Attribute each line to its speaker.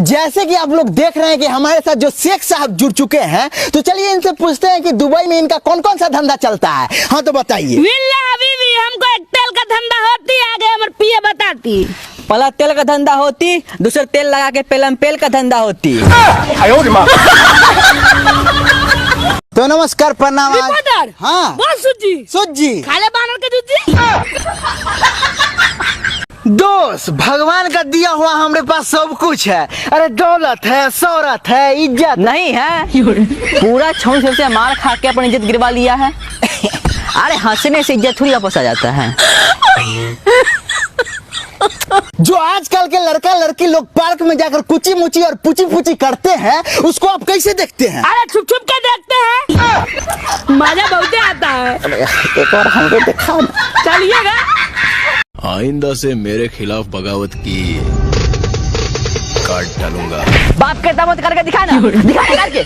Speaker 1: जैसे कि आप लोग देख रहे हैं कि हमारे साथ जो शेख साहब जुड़ चुके हैं, तो चलिए इनसे पूछते हैं कि दुबई में इनका कौन कौन सा धंधा चलता है। हाँ तो बताइए।
Speaker 2: बीवी हमको एक तेल का धंधा होती, आगे हमारे पिए बताती।
Speaker 3: पहला तेल का धंधा होती, दूसरा तेल लगा के पेलम पेल का धंधा होती।
Speaker 1: तो नमस्कार, प्रणाम।
Speaker 2: रिपोर्टर।
Speaker 1: हाँ
Speaker 2: बस
Speaker 1: सुजी
Speaker 2: खाले बानर के दूधी।
Speaker 1: दोस्त, भगवान का दिया हुआ हमारे पास सब कुछ है। अरे दौलत है, शोहरत है, इज्जत
Speaker 3: नहीं है, पूरा छौं से मार खा के अपनी इज्जत गिरवा लिया है। अरे हंसने से इज्जत थोड़ी वापस आ जाता है।
Speaker 1: जो आजकल के लड़का लड़की लोग पार्क में जाकर कुची मुची और पुची पुची करते हैं, उसको आप कैसे देखते हैं?
Speaker 2: अरे छुप छुप के देखते हैं, मजा बहुत आता है।
Speaker 1: एक बार हमको दिखा।
Speaker 2: चलिएगा।
Speaker 4: आइंदा से मेरे खिलाफ बगावत की काट डालूंगा।
Speaker 3: बाप के दामत करके दिखा ना, दिखा करके